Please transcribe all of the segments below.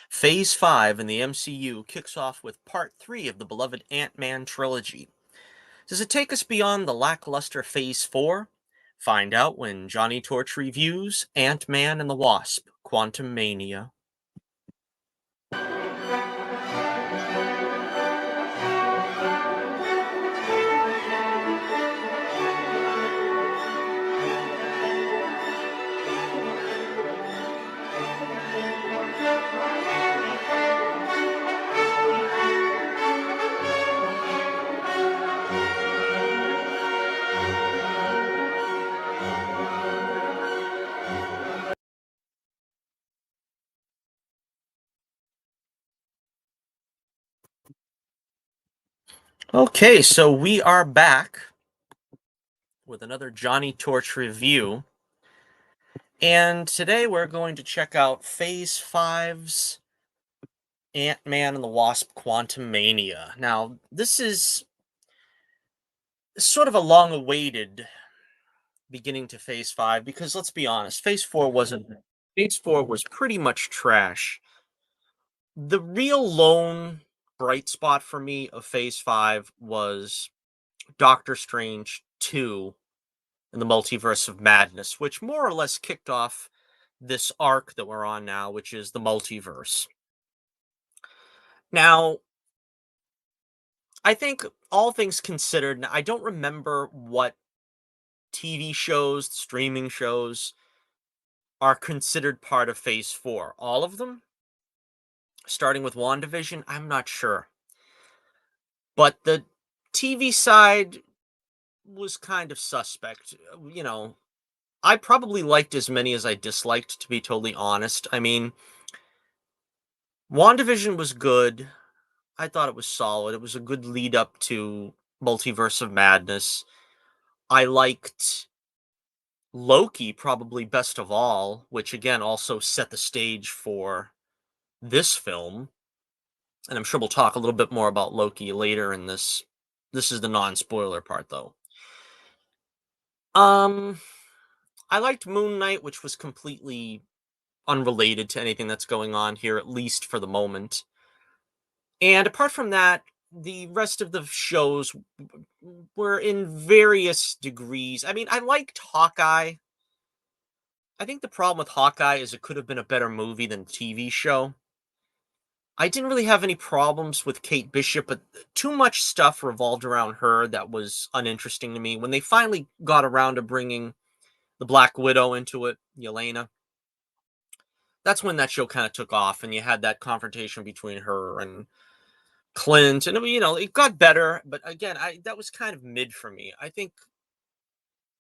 Phase 5 in the MCU kicks off with Part 3 of the beloved Ant-Man trilogy. Does it take us beyond the lackluster Phase 4? Find out when Johnnie Torch reviews Ant-Man and the Wasp, Quantumania. Okay, so we are back with another Johnnie Torch review. And today we're going to check out Phase 5's Ant-Man and the Wasp, Quantumania. Now, this is sort of a long-awaited beginning to Phase 5 because let's be honest, Phase 4 wasn't. Phase 4 was pretty much trash. The real lone bright spot for me of Phase 5 was Doctor Strange 2 in the Multiverse of Madness, which more or less kicked off this arc that we're on now, which is the multiverse. Now, I think all things considered, I don't remember what TV shows, streaming shows are considered part of Phase 4. All of them? Starting with WandaVision? I'm not sure. But the TV side was kind of suspect. I probably liked as many as I disliked, to be totally honest. I mean, WandaVision was good. I thought it was solid. It was a good lead up to Multiverse of Madness. I liked Loki probably best of all, which again also set the stage for this film. And I'm sure we'll talk a little bit more about Loki later in this. This is the non-spoiler part though. Um I liked Moon Knight, which was completely unrelated to anything that's going on here, at least for the moment. And apart from that, the rest of the shows were in various degrees. I mean, I liked Hawkeye. I think the problem with Hawkeye is it could have been a better movie than TV show. I didn't really have any problems with Kate Bishop, but too much stuff revolved around her that was uninteresting to me. When they finally got around to bringing the Black Widow into it, Yelena, that's when that show kind of took off, and you had that confrontation between her and Clint, and it got better, but again, I that was kind of mid for me. I think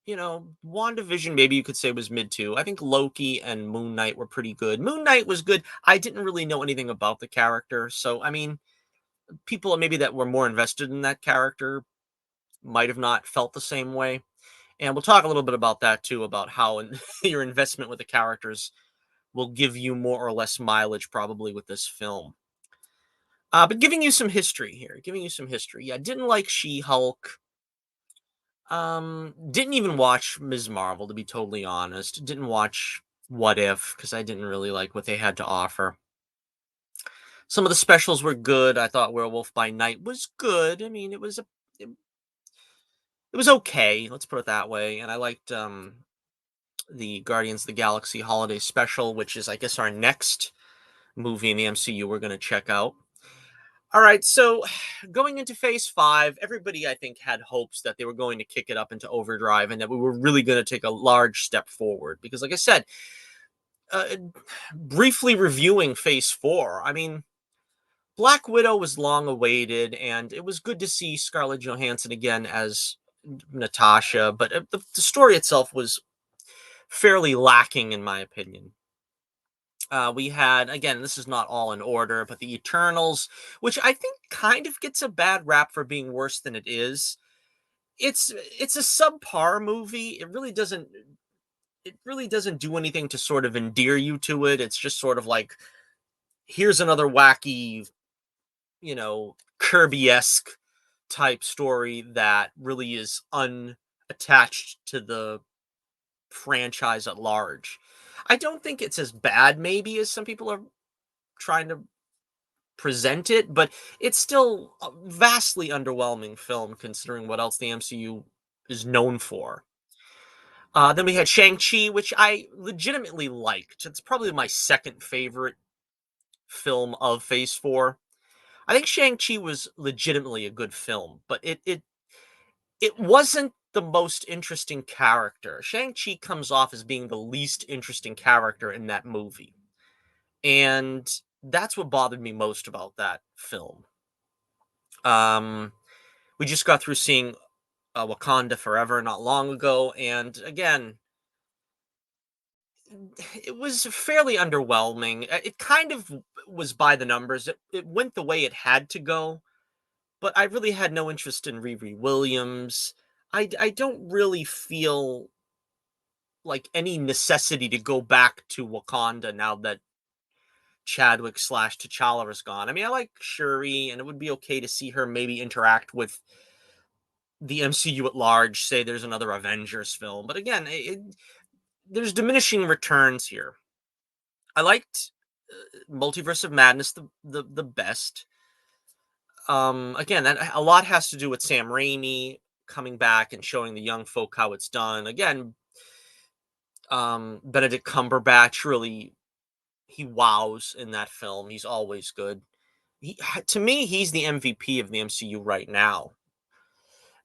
WandaVision maybe you could say was mid too. I think Loki and Moon Knight were pretty good. Moon Knight was good. I didn't really know anything about the character, so I mean, people maybe that were more invested in that character might have not felt the same way. And we'll talk a little bit about that too, about how your investment with the characters will give you more or less mileage probably with this film. But giving you some history here, giving you some history. Yeah, didn't like She-Hulk. Didn't even watch Ms. Marvel, to be totally honest. Didn't watch What If, because I didn't really like what they had to offer. Some of the specials were good. I thought Werewolf by Night was good. I mean, it was okay, let's put it that way. And I liked the Guardians of the Galaxy holiday special, which is I guess our next movie in the MCU we're going to check out. All right, so going into Phase 5, everybody I think had hopes that they were going to kick it up into overdrive and that we were really going to take a large step forward because like I said, uh, briefly reviewing Phase 4, I mean, Black Widow was long awaited and it was good to see Scarlett Johansson again as Natasha, but the story itself was fairly lacking in my opinion. We had, again, this is not all in order, but the Eternals, which I think kind of gets a bad rap for being worse than it is. It's a subpar movie. It really doesn't do anything to sort of endear you to it. It's just sort of like here's another wacky, Kirby-esque type story that really is unattached to the franchise at large. I don't think it's as bad maybe as some people are trying to present it, but it's still a vastly underwhelming film considering what else the MCU is known for. Then we had Shang-Chi, which I legitimately liked. It's probably my second favorite film of Phase 4. I think Shang-Chi was legitimately a good film, but it wasn't the most interesting character. Shang-Chi comes off as being the least interesting character in that movie. And that's what bothered me most about that film. Um, we just got through seeing Wakanda Forever not long ago, and again, it was fairly underwhelming. It kind of was by the numbers. It went the way it had to go, but I really had no interest in Riri Williams. I don't really feel like any necessity to go back to Wakanda now that Chadwick slash T'Challa is gone. I mean, I like Shuri, and it would be okay to see her maybe interact with the MCU at large. Say there's another Avengers film, but again, there's diminishing returns here. I liked Multiverse of Madness the best. Again, that a lot has to do with Sam Raimi coming back and showing the young folk how it's done. Again, Benedict Cumberbatch really he wows in that film. He's always good. To me, he's the MVP of the MCU right now.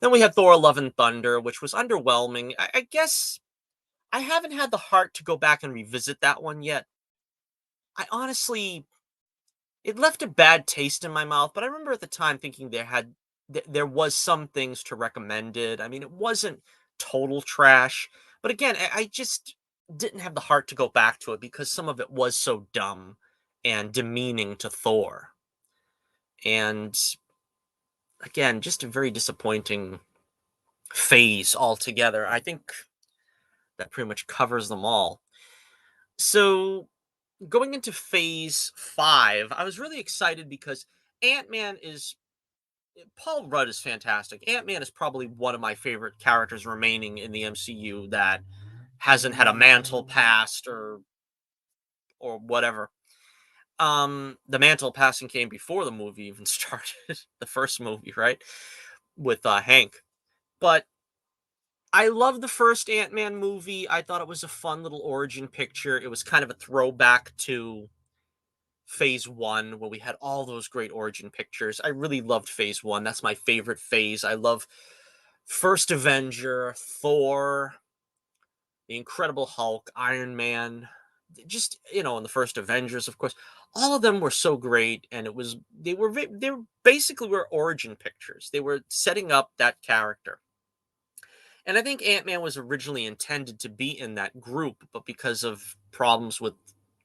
Then we had Thor: Love and Thunder, which was underwhelming. I guess I haven't had the heart to go back and revisit that one yet. I honestly, it left a bad taste in my mouth, but I remember at the time thinking there was some things to recommend it. I mean, it wasn't total trash, but again, I just didn't have the heart to go back to it because some of it was so dumb and demeaning to Thor. And again, just a very disappointing phase altogether. I think that pretty much covers them all. So going into phase 5, I was really excited because Ant-Man is Paul Rudd is fantastic. Ant-Man is probably one of my favorite characters remaining in the MCU that hasn't had a mantle passed or whatever. The mantle passing came before the movie even started, the first movie, right? With Hank. But I love the first Ant-Man movie. I thought it was a fun little origin picture. It was kind of a throwback to phase 1 where we had all those great origin pictures. I really loved phase 1. That's my favorite phase. I love First Avenger, Thor, the Incredible Hulk, Iron Man, just in the first Avengers, of course. All of them were so great, and they were basically were origin pictures. They were setting up that character. And I think Ant-Man was originally intended to be in that group, but because of problems with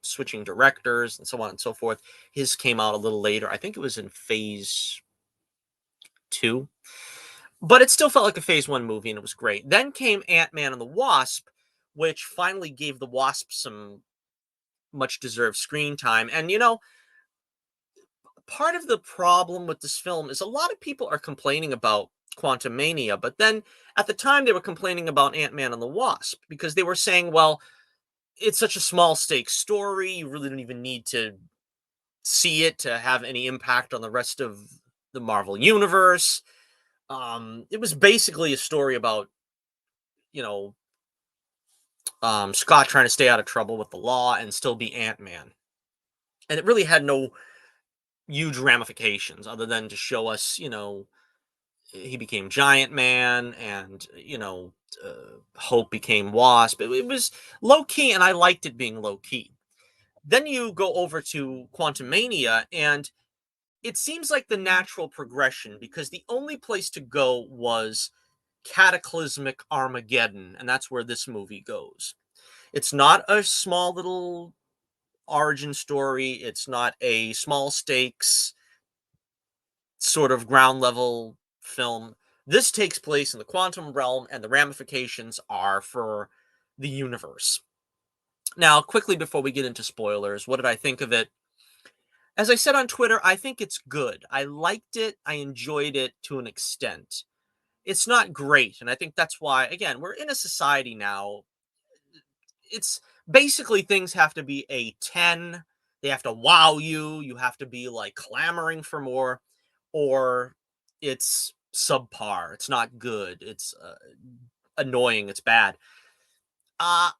switching directors and so on and so forth, his came out a little later. I think it was in phase 2, but it still felt like a phase 1 movie and it was great. Then came Ant-Man and the Wasp, which finally gave the Wasp some much deserved screen time. And part of the problem with this film is a lot of people are complaining about Quantumania, but then at the time they were complaining about Ant-Man and the Wasp because they were saying, well, it's such a small stakes story, you really don't even need to see it to have any impact on the rest of the Marvel universe. It was basically a story about, you know, Scott trying to stay out of trouble with the law and still be Ant-Man. And it really had no huge ramifications other than to show us, he became Giant Man and, Hope became Wasp. It was low key, and I liked it being low key. Then you go over to Quantumania, and it seems like the natural progression because the only place to go was cataclysmic Armageddon, and that's where this movie goes. It's not a small little origin story, it's not a small stakes sort of ground level film. This takes place in the quantum realm, and the ramifications are for the universe. Now, quickly before we get into spoilers, what did I think of it? As I said on Twitter, I think it's good. I liked it. I enjoyed it to an extent. It's not great. And I think that's why, again, we're in a society now. It's basically things have to be a 10 They have to wow you. You have to be like clamoring for more, or it's subpar. It's not good. It's annoying. It's bad. Uh,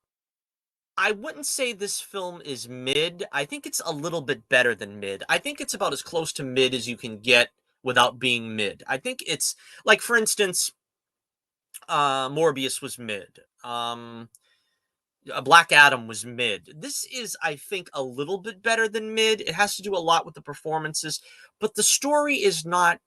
I wouldn't say this film is mid. I think it's a little bit better than mid. I think it's about as close to mid as you can get without being mid. I think it's like, for instance, Morbius was mid. Black Adam was mid. This is, I think, a little bit better than mid. It has to do a lot with the performances, but the story is not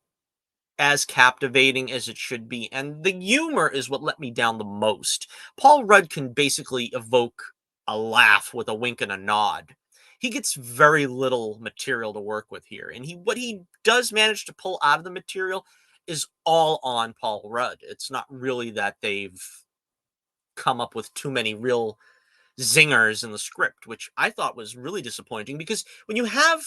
as captivating as it should be. And the humor is what let me down the most. Paul Rudd can basically evoke a laugh with a wink and a nod. He gets very little material to work with here. And what he does manage to pull out of the material is all on Paul Rudd. It's not really that they've come up with too many real zingers in the script, which I thought was really disappointing because when you have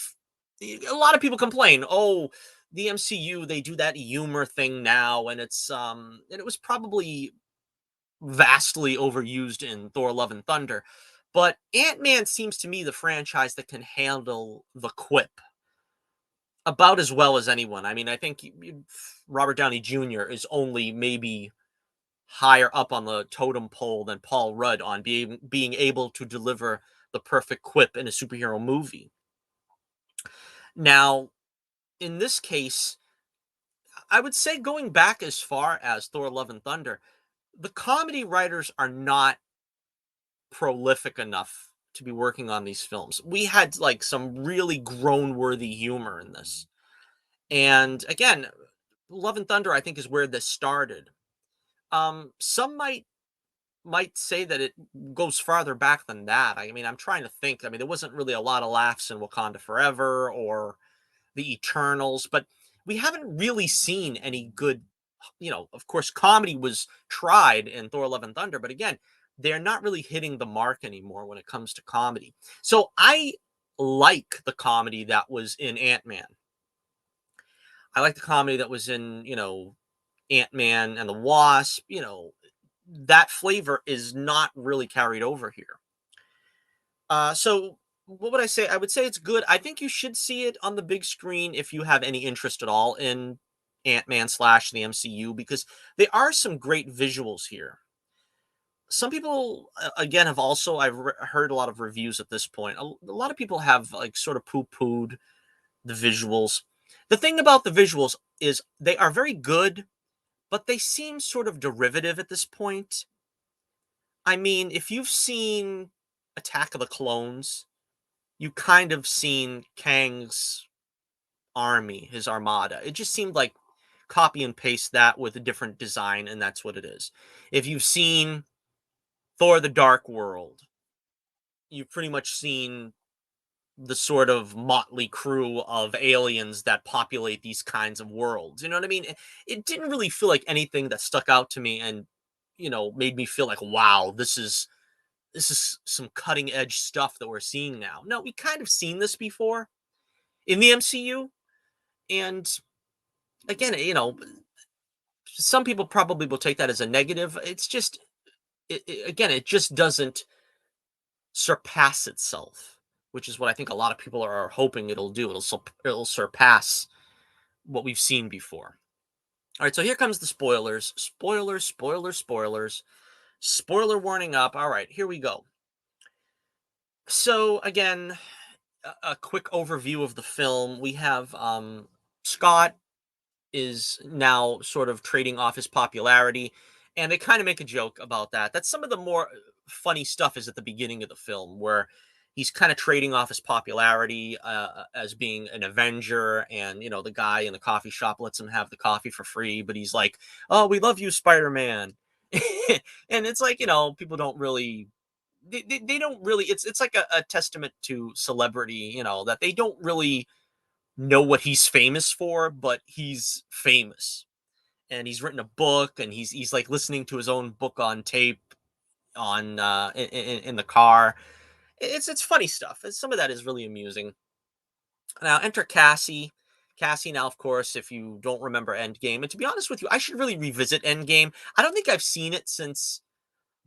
a lot of people complain, oh, the MCU, they do that humor thing now, and it was probably vastly overused in Thor Love and Thunder. But Ant-Man seems to me the franchise that can handle the quip about as well as anyone. I mean, I think Robert Downey Jr. is only maybe higher up on the totem pole than Paul Rudd on being able to deliver the perfect quip in a superhero movie. Now, in this case, I would say going back as far as Thor Love and Thunder, the comedy writers are not prolific enough to be working on these films. We had like some really groan-worthy humor in this. And again, Love and Thunder I think is where this started. Some might say that it goes farther back than that. I mean, I'm trying to think. I mean, there wasn't really a lot of laughs in Wakanda Forever or the Eternals, but we haven't really seen any good, of course, comedy was tried in Thor Love and Thunder, but again, they're not really hitting the mark anymore when it comes to comedy. So I like the comedy that was in Ant-Man. I like the comedy that was in, Ant-Man and the Wasp, that flavor is not really carried over here. So what would I say? I would say it's good. I think you should see it on the big screen if you have any interest at all in Ant-Man slash the MCU because there are some great visuals here. Some people, again, have also heard a lot of reviews at this point. A lot of people have like sort of poo-pooed the visuals. The thing about the visuals is they are very good, but they seem sort of derivative at this point. I mean, if you've seen Attack of the Clones, you kind of seen Kang's army, his armada. It just seemed like copy and paste that with a different design, and that's what it is. If you've seen Thor the Dark World, you've pretty much seen the sort of motley crew of aliens that populate these kinds of worlds. You know what I mean? It didn't really feel like anything that stuck out to me and, made me feel like, wow, this is some cutting edge stuff that we're seeing now. No, we kind of seen this before in the MCU. And again, some people probably will take that as a negative. It's just, again, it just doesn't surpass itself, which is what I think a lot of people are hoping it'll do. It'll surpass what we've seen before. All right, so here comes the spoilers. Spoilers, spoilers, spoilers. Spoiler warning up. All right, here we go. So again, a quick overview of the film. We have Scott is now sort of trading off his popularity, and they kind of make a joke about that. That's some of the more funny stuff is at the beginning of the film where he's kind of trading off his popularity as being an Avenger, and the guy in the coffee shop lets him have the coffee for free, but he's like, "Oh, we love you, Spider-Man," and it's like people don't really they don't really it's like a testament to celebrity, that they don't really know what he's famous for, but he's famous. And he's written a book and he's like listening to his own book on tape on in the car. It's funny stuff. Some of that is really amusing. Now enter Cassie. Cassie now, of course, if you don't remember Endgame, and to be honest with you, I should really revisit Endgame. I don't think I've seen it since.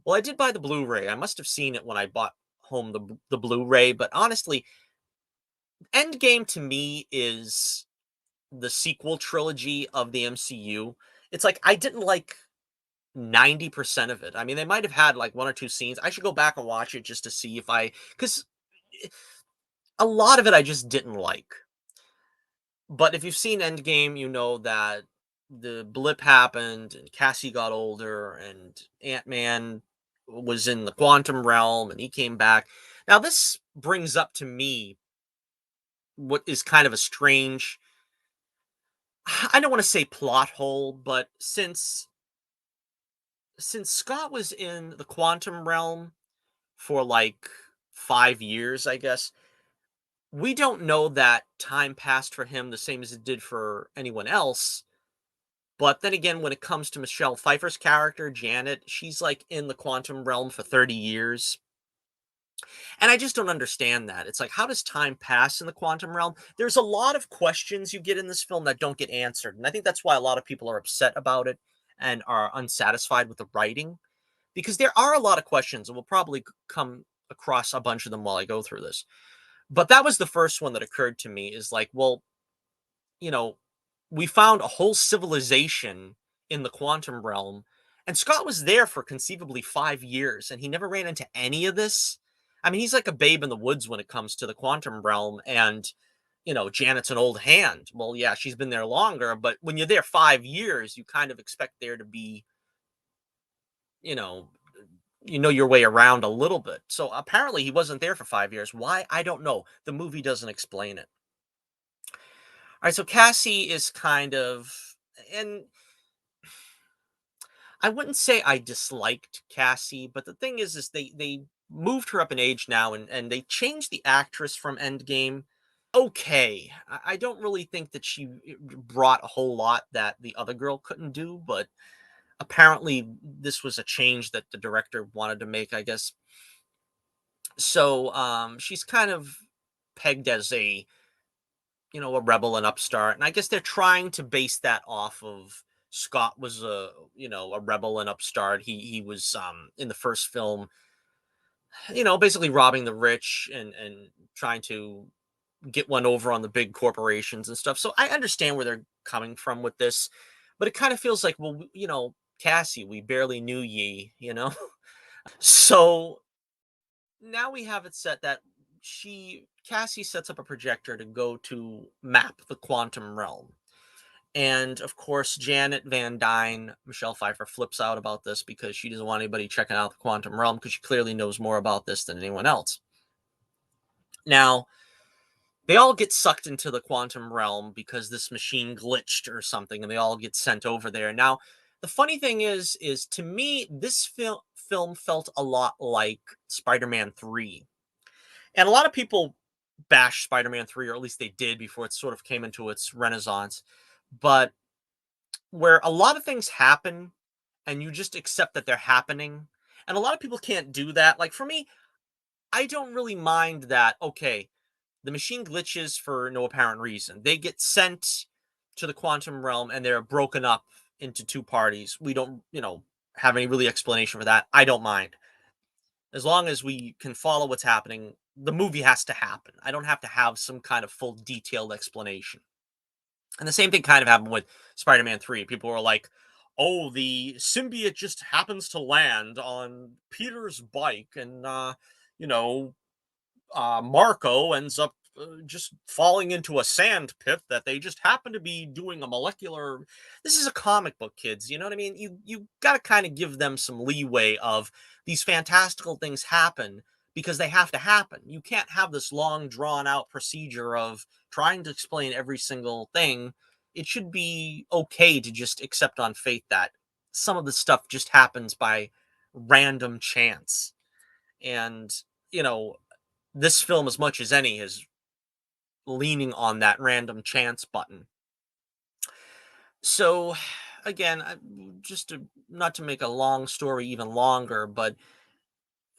Well, I did buy the Blu-ray. I must have seen it when I bought home the Blu-ray, but honestly, Endgame to me is the sequel trilogy of the MCU. It's like I didn't like 90% of it. I mean, they might have had like one or two scenes. I should go back and watch it just to see if I, because a lot of it I just didn't like. But if you've seen Endgame, you know that the blip happened and Cassie got older and Ant-Man was in the quantum realm and he came back. Now, this brings up to me what is kind of a strange, I don't want to say plot hole, but since Scott was in the quantum realm for like 5 years, I guess, we don't know that time passed for him the same as it did for anyone else. But then again, when it comes to Michelle Pfeiffer's character, Janet, she's like in the quantum realm for 30 years. And I just don't understand that. It's like, how does time pass in the quantum realm? There's a lot of questions you get in this film that don't get answered. And I think that's why a lot of people are upset about it and are unsatisfied with the writing because there are a lot of questions, and we'll probably come across a bunch of them while I go through this. But that was the first one that occurred to me is like, well, you know, we found a whole civilization in the quantum realm, and Scott was there for conceivably 5 years, and he never ran into any of this. I mean, he's like a babe in the woods when it comes to the quantum realm, and Janet's an old hand. Well, yeah, she's been there longer, but when you're there 5 years, you kind of expect there to be, you know, your way around a little bit. So apparently he wasn't there for 5 years. Why? I don't know. The movie doesn't explain it. All right, so Cassie is kind of, and I wouldn't say I disliked Cassie, but the thing is they moved her up in age now, and they changed the actress from Endgame. Okay, I don't really think that she brought a whole lot that the other girl couldn't do, but apparently this was a change that the director wanted to make, I guess. So she's kind of pegged as a rebel and upstart, and I guess they're trying to base that off of Scott was a rebel and upstart. He was in the first film, basically robbing the rich and trying to get one over on the big corporations and stuff. So I understand where they're coming from with this, but it kind of feels like, well, Cassie, we. So now we have it set that Cassie sets up a projector to go to map the quantum realm. And of course, Janet Van Dyne, Michelle Pfeiffer, flips out about this because she doesn't want anybody checking out the quantum realm because she clearly knows more about this than anyone else. Now, they all get sucked into the quantum realm because this machine glitched or something, and they all get sent over there. Now, the funny thing is to me, this film felt a lot like Spider-Man 3. And a lot of people bash Spider-Man 3, or at least they did before it sort of came into its renaissance. But where a lot of things happen and you just accept that they're happening. And a lot of people can't do that. Like for me, I don't really mind that. Okay, the machine glitches for no apparent reason. They get sent to the quantum realm and they're broken up into two parties. We don't, have any really explanation for that. I don't mind. As long as we can follow what's happening, the movie has to happen. I don't have to have some kind of full detailed explanation. And the same thing kind of happened with Spider-Man 3. People were like, "Oh, the symbiote just happens to land on Peter's bike and you know, Marco ends up just falling into a sand pit that they just happen to be doing a molecular." This is a comic book, kids. You know what I mean? You got to kind of give them some leeway of these fantastical things happen because they have to happen. You can't have this long drawn out procedure of trying to explain every single thing. It should be okay to just accept on faith that some of the stuff just happens by random chance. And, you know, this film, as much as any, is leaning on that random chance button. So, again, just to not to make a long story even longer, but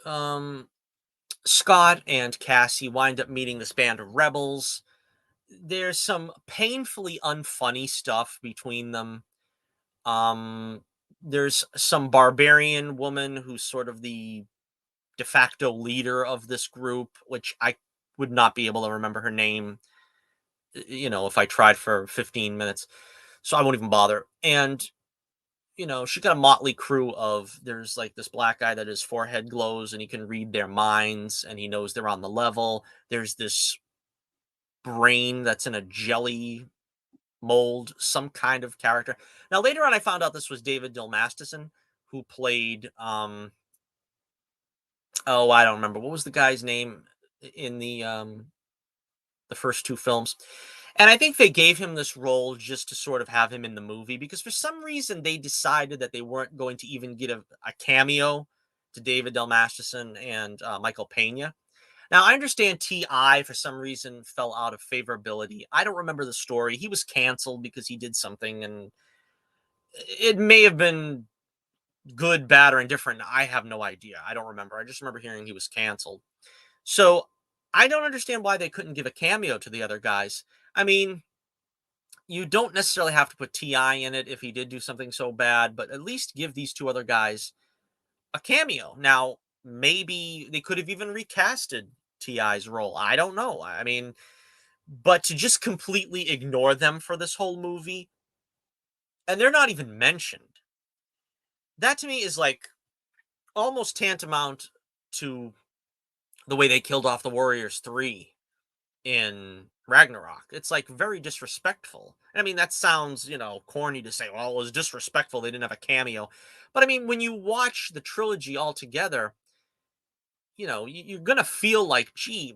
um, Scott and Cassie wind up meeting this band of rebels. There's some painfully unfunny stuff between them. Um, there's some barbarian woman who's sort of the de facto leader of this group, which I would not be able to remember her name, if I tried for 15 minutes. So I won't even bother. And she got a motley crew of there's like this black guy that his forehead glows and he can read their minds and he knows they're on the level. There's this brain that's in a jelly mold, some kind of character. Now later on I found out this was David Masterson who played oh, I don't remember. What was the guy's name in the first two films? And I think they gave him this role just to sort of have him in the movie because for some reason they decided that they weren't going to even get a cameo to David Del Masterson and Michael Pena. Now, I understand T.I. for some reason fell out of favorability. I don't remember the story. He was canceled because he did something, and it may have been good, bad, or indifferent. I have no idea. I don't remember. I just remember hearing he was canceled. So I don't understand why they couldn't give a cameo to the other guys. I mean, you don't necessarily have to put Ti in it if he did do something so bad, but at least give these two other guys a cameo. Now, maybe they could have even recasted Ti's role. I don't know. I mean, but to just completely ignore them for this whole movie, and they're not even mentioned. That to me is like almost tantamount to the way they killed off the Warriors 3 in Ragnarok. It's like very disrespectful. I mean, that sounds, corny to say, well, it was disrespectful. They didn't have a cameo. But I mean, when you watch the trilogy all together, you're going to feel like, gee,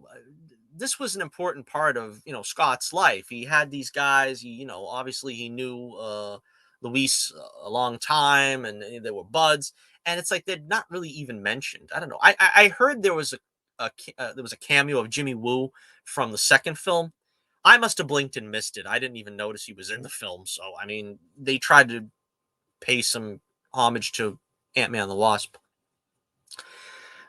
this was an important part of, Scott's life. He had these guys, obviously he knew Luis a long time and they were buds. And it's like they're not really even mentioned. I don't know. I heard there was there was a cameo of Jimmy Woo from the second film. I must have blinked and missed it. I didn't even notice he was in the film. So I mean, they tried to pay some homage to Ant-Man the Wasp.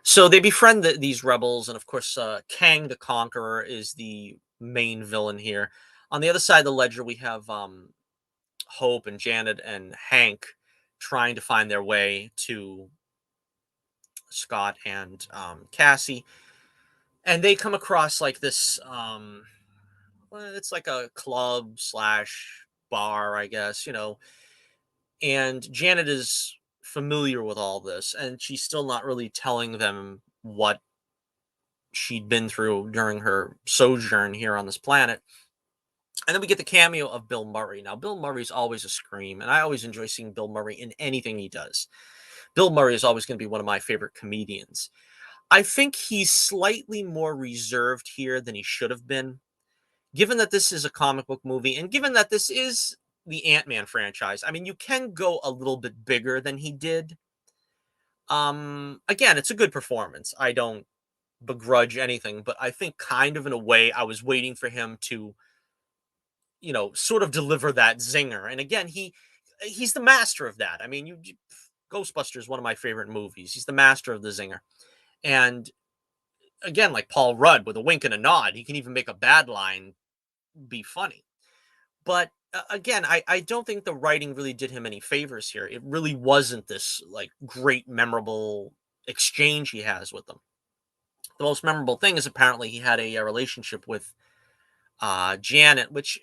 So they befriend these rebels, and of course, Kang the Conqueror is the main villain here. On the other side of the ledger, we have Hope and Janet and Hank trying to find their way to Scott and Cassie, and they come across like this. Well, it's like a club slash bar, I guess, and Janet is familiar with all this, and she's still not really telling them what she'd been through during her sojourn here on this planet. And then we get the cameo of Bill Murray. Now, Bill Murray's always a scream, and I always enjoy seeing Bill Murray in anything he does. Bill Murray is always going to be one of my favorite comedians. I think he's slightly more reserved here than he should have been, given that this is a comic book movie, and given that this is the Ant-Man franchise. I mean, you can go a little bit bigger than he did. Again, it's a good performance. I don't begrudge anything, but I think kind of in a way I was waiting for him to, sort of deliver that zinger. And again, he's the master of that. I mean, Ghostbusters, one of my favorite movies. He's the master of the zinger. And again, like Paul Rudd with a wink and a nod, he can even make a bad line be funny. But again, I don't think the writing really did him any favors here. It really wasn't this like great memorable exchange he has with them. The most memorable thing is apparently he had a relationship with Janet, which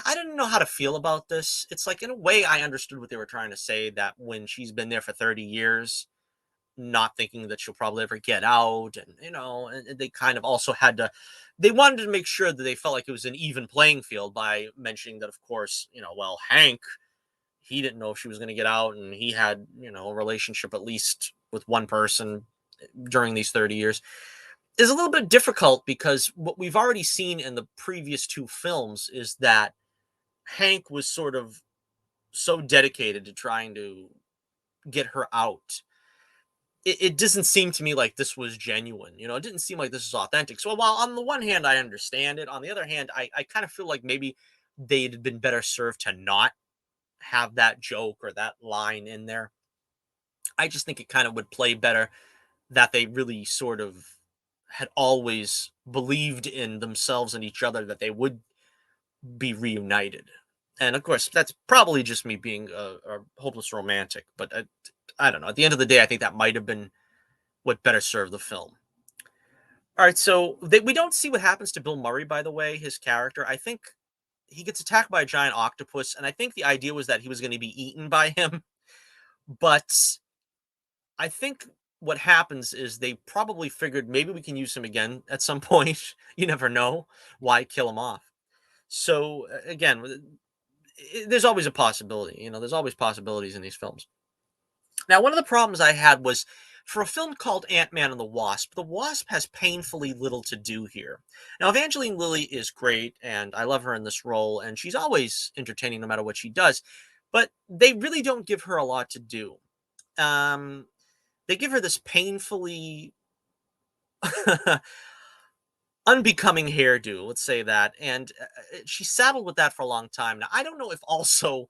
I didn't know how to feel about this. It's like in a way I understood what they were trying to say, that when she's been there for 30 years, not thinking that she'll probably ever get out, and and they kind of also had to, they wanted to make sure that they felt like it was an even playing field by mentioning that, of course, well, Hank, he didn't know if she was going to get out, and he had a relationship at least with one person during these 30 years. Is a little bit difficult because what we've already seen in the previous two films is that Hank was sort of so dedicated to trying to get her out. It doesn't seem to me like this was genuine. It didn't seem like this was authentic. So while on the one hand I understand it, on the other hand I kind of feel like maybe they'd have been better served to not have that joke or that line in there. I just think it kind of would play better that they really sort of had always believed in themselves and each other, that they would be reunited. And of course, that's probably just me being a hopeless romantic, but I don't know. At the end of the day, I think that might have been what better served the film. All right, so we don't see what happens to Bill Murray, by the way, his character. I think he gets attacked by a giant octopus, and I think the idea was that he was going to be eaten by him. But I think what happens is they probably figured maybe we can use him again at some point. You never know. Why kill him off? So again, there's always a possibility. There's always possibilities in these films. Now, one of the problems I had was for a film called Ant-Man and the Wasp has painfully little to do here. Now, Evangeline Lilly is great, and I love her in this role, and she's always entertaining no matter what she does, but they really don't give her a lot to do. Um, they give her this painfully unbecoming hairdo, let's say that, and she's saddled with that for a long time. Now, I don't know if also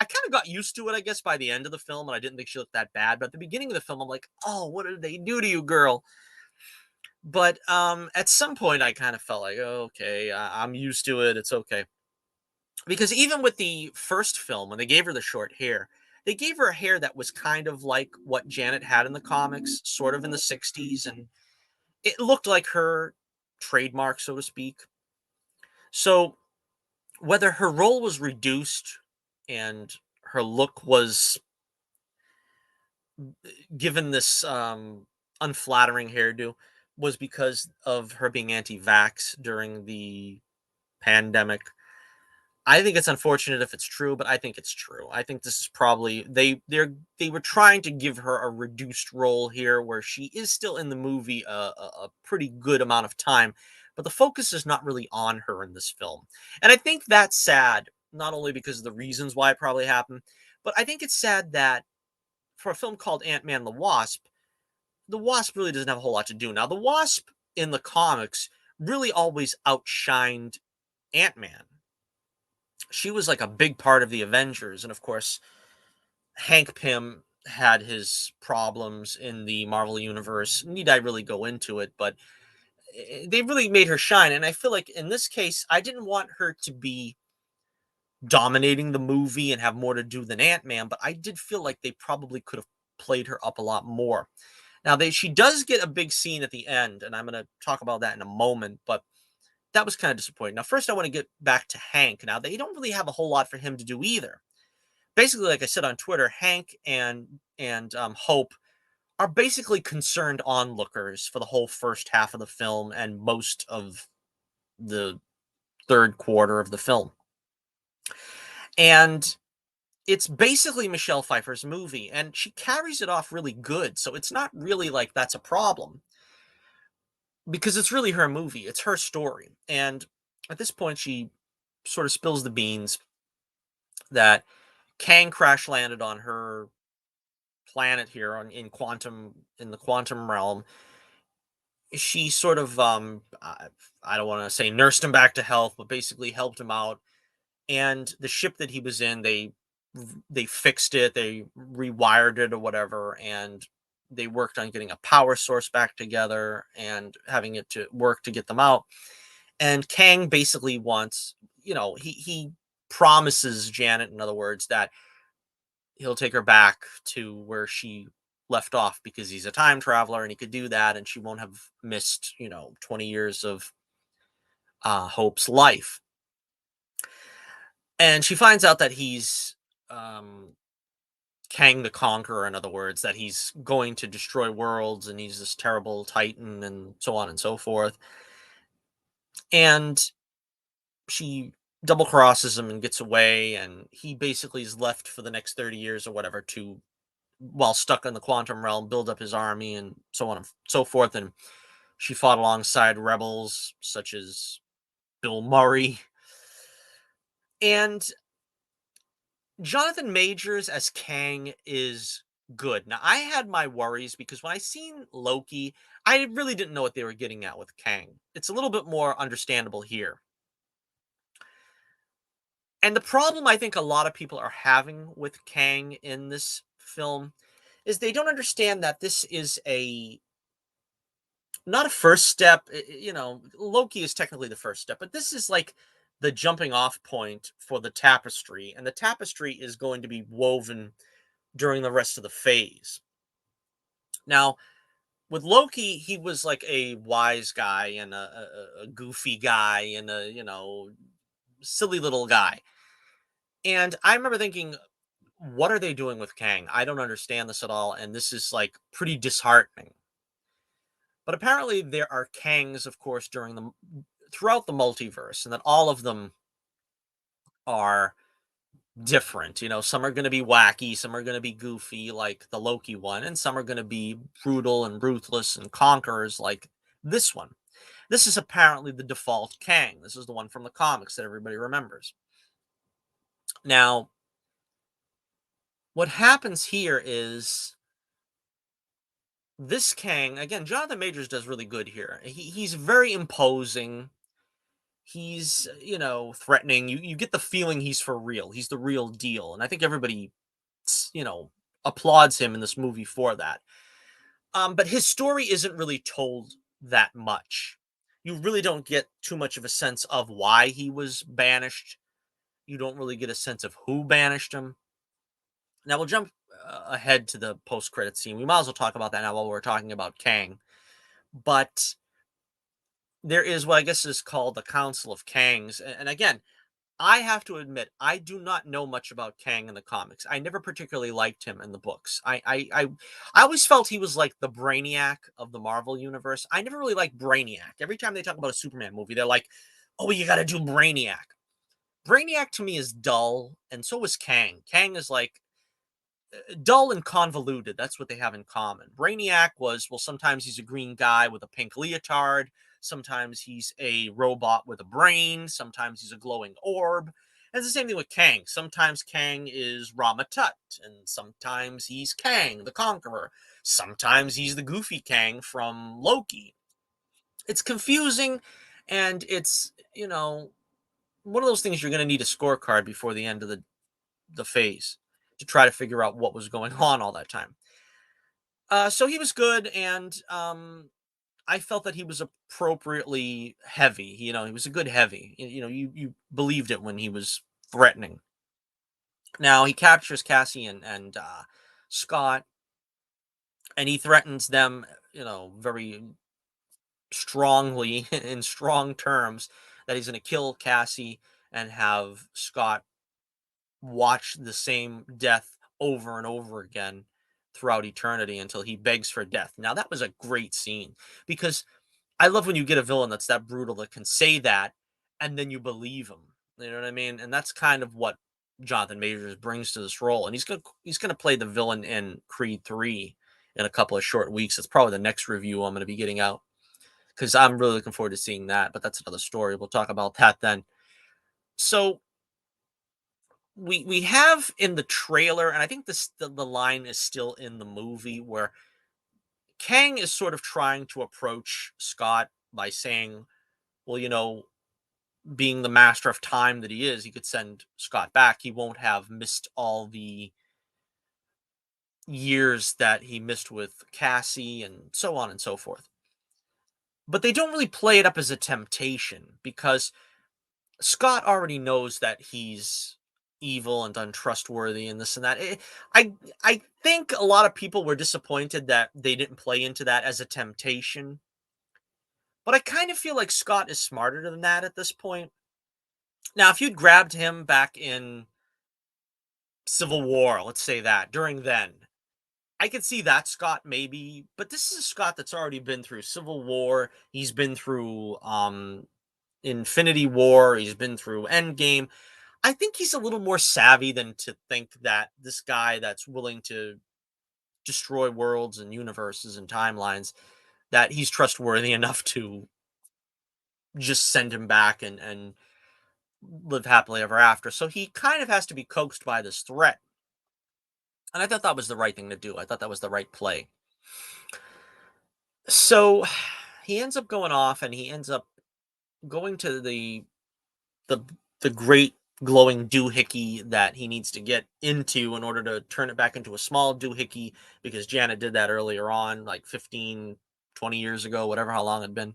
I kind of got used to it, I guess, by the end of the film, and I didn't think she looked that bad. But at the beginning of the film, I'm like, "Oh, what did they do to you, girl?" But at some point, I kind of felt like, oh, "Okay, I'm used to it. It's okay." Because even with the first film, when they gave her the short hair, they gave her a hair that was kind of like what Janet had in the comics, sort of in the '60s, and it looked like her trademark, so to speak. So whether her role was reduced and her look was given this unflattering hairdo was because of her being anti-vax during the pandemic. I think it's unfortunate if it's true, but I think it's true. I think this is probably they were trying to give her a reduced role here where she is still in the movie a pretty good amount of time, but the focus is not really on her in this film. And I think that's sad, not only because of the reasons why it probably happened, but I think it's sad that for a film called Ant-Man the Wasp really doesn't have a whole lot to do. Now, the Wasp in the comics really always outshined Ant-Man. She was like a big part of the Avengers, and of course, Hank Pym had his problems in the Marvel universe. Need I really go into it? But they really made her shine, and I feel like in this case, I didn't want her to be dominating the movie and have more to do than Ant Man, but I did feel like they probably could have played her up a lot more. Now, she does get a big scene at the end, and I'm going to talk about that in a moment, but that was kind of disappointing. Now, first, I want to get back to Hank. Now, they don't really have a whole lot for him to do either. Basically, like I said on Twitter, Hank and Hope are basically concerned onlookers for the whole first half of the film and most of the third quarter of the film. And it's basically Michelle Pfeiffer's movie, and she carries it off really good. So it's not really like that's a problem because it's really her movie. It's her story. And at this point, she sort of spills the beans that Kang crash landed on her planet here in the quantum realm. She sort of I don't want to say nursed him back to health, but basically helped him out. And the ship that he was in, they fixed it, they rewired it or whatever, and they worked on getting a power source back together and having it to work to get them out. And Kang basically wants, he promises Janet, in other words, that he'll take her back to where she left off because he's a time traveler and he could do that and she won't have missed 20 years of Hope's life. And she finds out that he's um Kang the Conqueror, in other words, that he's going to destroy worlds and he's this terrible titan and so on and so forth. And she double crosses him and gets away, and he basically is left for the next 30 years or whatever to, while stuck in the quantum realm, build up his army and so on and so forth. And she fought alongside rebels such as Bill Murray. And Jonathan Majors as Kang is good. Now, I had my worries because when I seen Loki, I really didn't know what they were getting at with Kang. It's a little bit more understandable here. And the problem I think a lot of people are having with Kang in this film is they don't understand that this is a not a first step. Loki is technically the first step, but this is like the jumping off point for the tapestry, and the tapestry is going to be woven during the rest of the phase. Now, With Loki, he was like a wise guy and a goofy guy and a, silly little guy. And I remember thinking, what are they doing with Kang? I don't understand this at all. And this is like pretty disheartening. But apparently there are Kangs, of course, throughout the multiverse, and that all of them are different. Some are going to be wacky, some are going to be goofy, like the Loki one, and some are going to be brutal and ruthless and conquerors, like this one. This is apparently the default Kang. This is the one from the comics that everybody remembers. Now, what happens here is this Kang, again, Jonathan Majors does really good here. He's very imposing. He's, threatening. You get the feeling he's for real. He's the real deal. And I think everybody, you know, applauds him in this movie for that. But his story isn't really told that much. You really don't get too much of a sense of why he was banished. You don't really get a sense of who banished him. Now we'll jump ahead to the post-credit scene. We might as well talk about that now while we're talking about Kang. But there is what I guess is called the Council of Kangs. And again, I have to admit, I do not know much about Kang in the comics. I never particularly liked him in the books. I always felt he was like the Brainiac of the Marvel universe. I never really liked Brainiac. Every time they talk about a Superman movie, they're like, "Oh, you got to do Brainiac." Brainiac to me is dull, and so is Kang. Kang is like dull and convoluted. That's what they have in common. Brainiac was, well, sometimes he's a green guy with a pink leotard. Sometimes he's a robot with a brain. Sometimes he's a glowing orb. And it's the same thing with Kang. Sometimes Kang is Rama Tut, and sometimes he's Kang, the Conqueror. Sometimes he's the goofy Kang from Loki. It's confusing, and it's, one of those things you're going to need a scorecard before the end of the phase to try to figure out what was going on all that time. So he was good, and I felt that he was appropriately heavy. He was a good heavy. You believed it when he was threatening. Now he captures Cassie and Scott, and he threatens them, very strongly in strong terms that he's going to kill Cassie and have Scott watch the same death over and over again throughout eternity until he begs for death. Now, that was a great scene because I love when you get a villain that's that brutal that can say that and then you believe him. You know what I mean? And that's kind of what Jonathan Majors brings to this role. And he's gonna play the villain in Creed 3 in a couple of short weeks. It's probably the next review I'm gonna be getting out because I'm really looking forward to seeing that. But that's another story. We'll talk about that then. So we have in the trailer, and I think the line is still in the movie where Kang is sort of trying to approach Scott by saying, well, being the master of time that he is, he could send Scott back. He won't have missed all the years that he missed with Cassie and so on and so forth. But they don't really play it up as a temptation because Scott already knows that he's evil and untrustworthy and this and that. I think a lot of people were disappointed that they didn't play into that as a temptation. But I kind of feel like Scott is smarter than that at this point. Now, if you'd grabbed him back in Civil War, let's say that, during then, I could see that Scott maybe, but this is a Scott that's already been through Civil War. He's been through Infinity War, he's been through Endgame. I think he's a little more savvy than to think that this guy that's willing to destroy worlds and universes and timelines, that he's trustworthy enough to just send him back and live happily ever after. So he kind of has to be coaxed by this threat. And I thought that was the right thing to do. I thought that was the right play. So he ends up going off and he ends up going to the the great glowing doohickey that he needs to get into in order to turn it back into a small doohickey because Janet did that earlier on, like 15, 20 years ago, whatever, how long it'd been.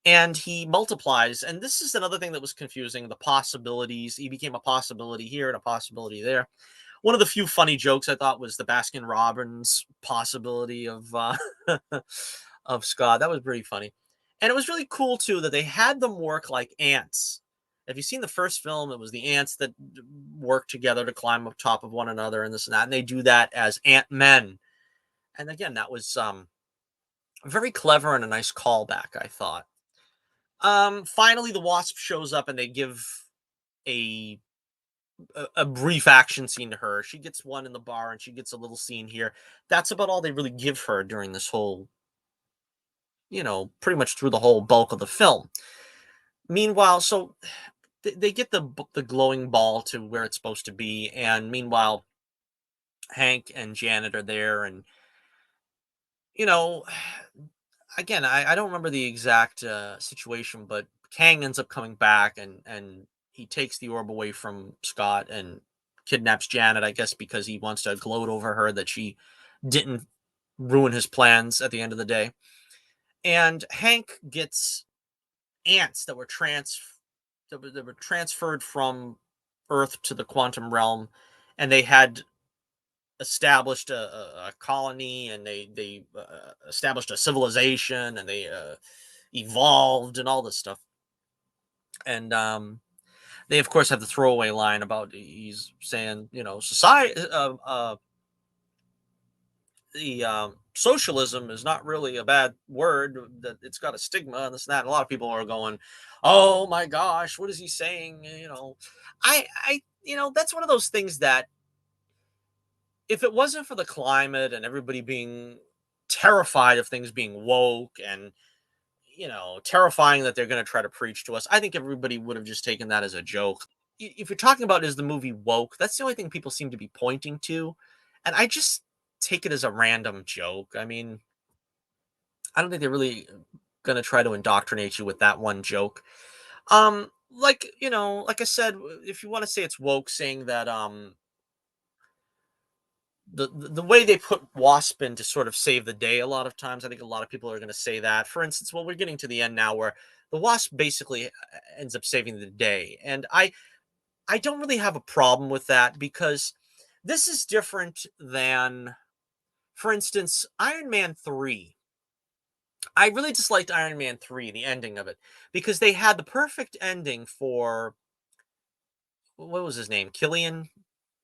And he multiplies. And this is another thing that was confusing, the possibilities. He became a possibility here and a possibility there. One of the few funny jokes I thought was the Baskin Robbins possibility of of Scott. That was pretty funny, and it was really cool too that they had them work like ants. If you've seen the first film, it was the ants that work together to climb up top of one another and this and that, and they do that as ant men. And again, that was very clever and a nice callback, I thought. Finally, the Wasp shows up and they give a a brief action scene to her. She gets one in the bar and she gets a little scene here. That's about all they really give her during this whole, pretty much through the whole bulk of the film. Meanwhile, so they get the glowing ball to where it's supposed to be, and meanwhile, Hank and Janet are there, and you know, again, I don't remember the exact situation, but Kang ends up coming back, and he takes the orb away from Scott and kidnaps Janet, I guess, because he wants to gloat over her that she didn't ruin his plans at the end of the day. And Hank gets ants that were transferred from Earth to the quantum realm, and they had established a colony, and they established a civilization, and they evolved and all this stuff. And they of course have the throwaway line about he's saying, society, the socialism is not really a bad word, that it's got a stigma and this and that. And a lot of people are going, oh my gosh, what is he saying? That's one of those things that if it wasn't for the climate and everybody being terrified of things being woke and terrifying that they're going to try to preach to us, I think everybody would have just taken that as a joke. If you're talking about is the movie woke, that's the only thing people seem to be pointing to, and I just take it as a random joke. I mean, I don't think they're really going to try to indoctrinate you with that one joke. Like I said, if you want to say it's woke, saying that the way they put Wasp in to sort of save the day, a lot of times I think a lot of people are going to say that. For instance, well, we're getting to the end now where the Wasp basically ends up saving the day, and I don't really have a problem with that because this is different than, for instance, Iron Man 3. I really disliked Iron Man 3, the ending of it, because they had the perfect ending for, what was his name? Killian?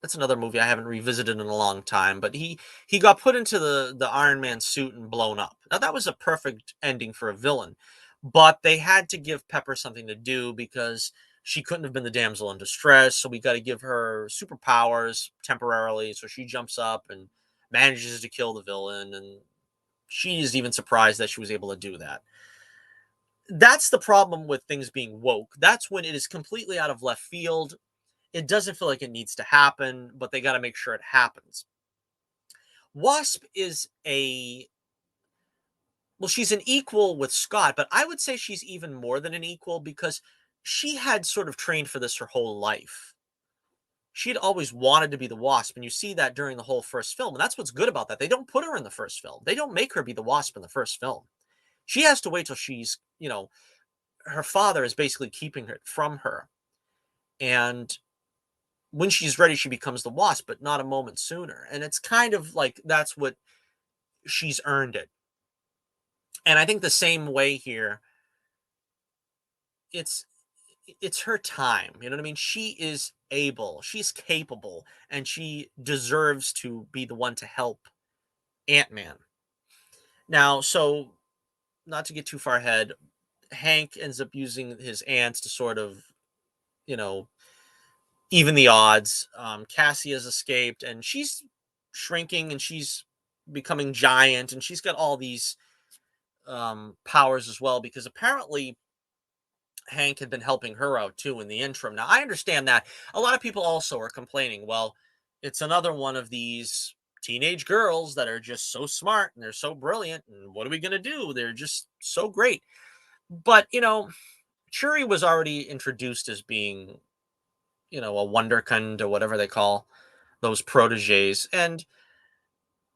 That's another movie I haven't revisited in a long time, but he got put into the Iron Man suit and blown up. Now that was a perfect ending for a villain, but they had to give Pepper something to do because she couldn't have been the damsel in distress, so we got to give her superpowers temporarily, so she jumps up and manages to kill the villain, and she is even surprised that she was able to do that. That's the problem with things being woke. That's when it is completely out of left field. It doesn't feel like it needs to happen, but they got to make sure it happens. Wasp is she's an equal with Scott, but I would say she's even more than an equal because she had sort of trained for this her whole life. She had always wanted to be the Wasp, and you see that during the whole first film. And that's what's good about that. They don't put her in the first film. They don't make her be the Wasp in the first film. She has to wait till she's, her father is basically keeping it from her. And when she's ready, she becomes the Wasp, but not a moment sooner. And it's kind of like that's what she's earned it. And I think the same way here, it's it's her time. You know what I mean? She is able, she's capable, and she deserves to be the one to help Ant-Man. Now, so not to get too far ahead, Hank ends up using his ants to sort of, you know, even the odds. Cassie has escaped and she's shrinking and she's becoming giant and she's got all these powers as well because apparently Hank had been helping her out too in the interim. Now, I understand that. A lot of people also are complaining, well, it's another one of these teenage girls that are just so smart and they're so brilliant. And what are we going to do? They're just so great. But, Shuri was already introduced as being, a wonderkind or whatever they call those proteges. And